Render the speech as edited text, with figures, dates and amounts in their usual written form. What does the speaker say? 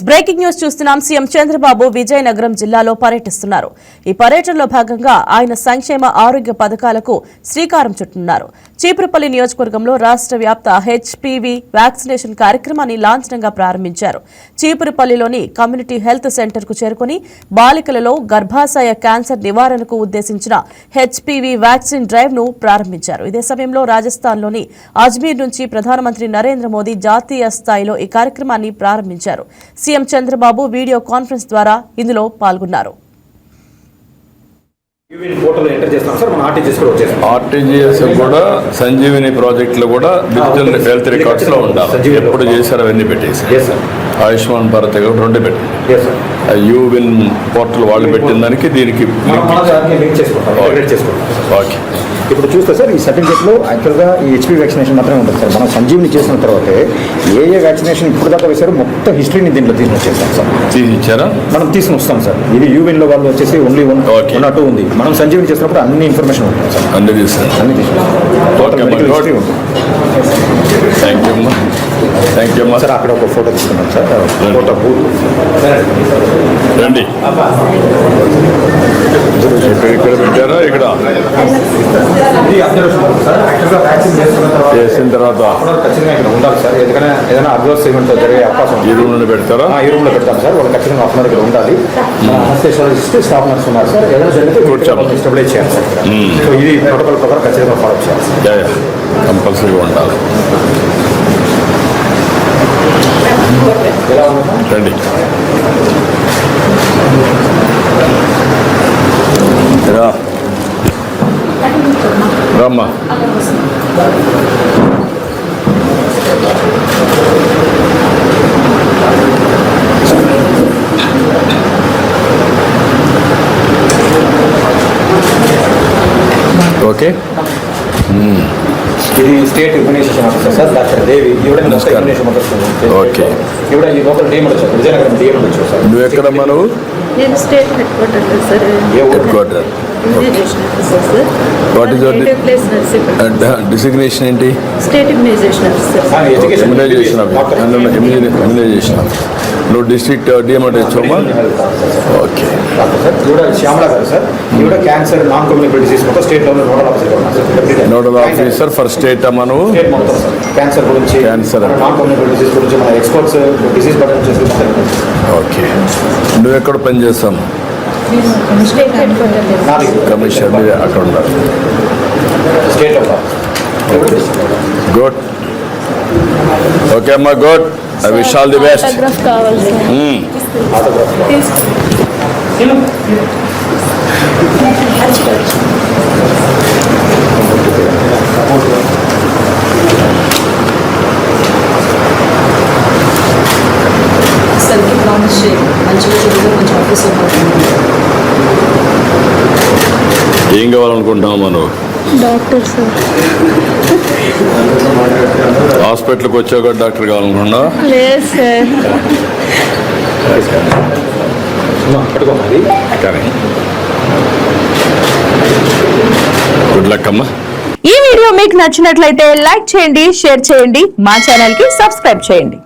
Breaking news చూస్తున్నాం. CM Chandrababu Vizianagaram జిల్లాలో పర్యటిస్తున్నారు. ఈ పర్యటనలో భాగంగా ఆయన సంక్షేమ ఆరోగ్య పథకాలకు శ్రీకారం చుట్టనున్నారు. చీపురుపల్లి నియోజకవర్గంలో రాష్ట్ర వ్యాప్త హెచ్పీవీ వ్యాక్సినేషన్ కార్యక్రమాన్ని లాంఛనంగా ప్రారంభించారు. చీపురుపల్లిలోని కమ్యూనిటీ హెల్త్ సెంటర్ కు చేరుకుని బాలికలలో గర్భాశయ క్యాన్సర్ నివారణకు ఉద్దేశించిన హెచ్పీవీ వ్యాక్సిన్ డ్రైవ్ ను ప్రారంభించారు. ఇదే సమయంలో రాజస్థాన్లోని అజ్మీర్ నుంచి ప్రధానమంత్రి నరేంద్ర మోదీ జాతీయ స్థాయిలో ఈ కార్యక్రమాన్ని ప్రారంభించారు. సీఎం చంద్రబాబు వీడియో కాన్ఫరెన్స్ ద్వారా ఇందులో పాల్గొన్నారు. ఆర్టీజీఎస్ కూడా సంజీవిని ప్రాజెక్టులు కూడా డిజిటల్ హెల్త్ రికార్డ్స్ లో ఉండాలి. ఎప్పుడు చేశారు అవన్నీ పెట్టేసి ఆయుష్మాన్ భారత్ రెండు పెట్టి యూవిన్ పోర్టల్ వాళ్ళు పెట్టిన దానికి దీనికి ఓకే. ఇప్పుడు చూస్తే సార్ ఈ సర్టిఫికేట్లో యాక్చువల్గా ఈ హెచ్పీ వ్యాక్సినేషన్ మాత్రమే ఉంటుంది సార్. మనం సంజీవిని చేసిన తర్వాత ఏ వ్యాక్సినేషన్ ఇప్పుడు దాకా వేశారో మొత్తం హిస్టరీని దీంట్లో తీసుకొచ్చేస్తాం సార్. తీసిచ్చారా? మనం తీసుకుని వస్తాం సార్. ఇది యూవిన్లో వాళ్ళు వచ్చేసి ఓన్లీ వన్ టూ ఉంది. మనం సంజీవిని చేసినప్పుడు అన్ని ఇన్ఫర్మేషన్ ఉంటుంది సార్. అన్ని తీసుకుంటాం. Thank you sir. అక్కడ ఒక ఫోటో తీసుకున్నాం సార్. ఫోటో రండి. ఇక్కడ పెట్టారా? ఇక్కడ చేసిన తర్వాత ఉండాలి సార్. ఎందుకంటే ఏదైనా అడ్వర్స్ ఈవెంట్ జరిగే అవకాశం ఈ రూమ్ లో పెడతారా? ఈ రూమ్ లో పెడతాం సార్. వాళ్ళు ఖచ్చితంగా హాఫ్ అన్ అవర్ ఉండాలి. స్టాఫ్ నర్స్ ఉన్నారు సార్. ఏదైనా జరిగితే స్టెబిలైజ్ చేయాలి సార్. సో ఇది ప్రోటోకాల్ ప్రకారం ఖచ్చితంగా ఫాలో చేయాలి. కంపల్సరీగా ఉండాలి. రండి. రామ్మా. ఓకే. ఇది state immunization officer sir doctor Devi. Okay. ఇవిడ ఈ లోకల్ డీఎం వచ్చారు. విజయనగరం డీఎం వచ్చారు సార్. నువ్వు ఎక్కడమ్మా? నువ్వు? నేను state head quarter sir. Head quarter. What is your designation ఏంటి? State immunization officer. Immunization immunization. నువ్వు డిస్ట్రిక్ట్ డిఎం అంటే వచ్చావమ్మా? ఓకే. ఇవిడ శ్యామల గారు సార్. ఇవిడ క్యాన్సర్ నాన్ కమ్యూనికేబుల్ డిసీజ్ మొత్తం state level nodal officer for state అమ్మా. నువ్వు క్యాన్సర్ గురించి, క్యాన్సర్ నాన్ కమ్యూనికేబుల్ డిసీజ్ గురించి మన ఎక్స్పర్ట్స్ డిసీజ్ బట్టి చేసి. ఓకే. నువ్వు ఎక్కడ పని చేస్తావు? కమిషనర్ అక్కడ ఉన్నారు. గుడ్. ఓకే అమ్మా, good. I wish all the best. ఏం కావాలనుకుంటున్నావు మనం? Doctor sir. హాస్పిటల్కి వచ్చాక డాక్టర్ కావాలనుకున్నా? లేదు సార్. గుడ్ లక్ అమ్మా. ఈ వీడియో మీకు నచ్చినట్లయితే లైక్ చేయండి, షేర్ చేయండి, మా ఛానల్ కి సబ్స్క్రైబ్ చేయండి.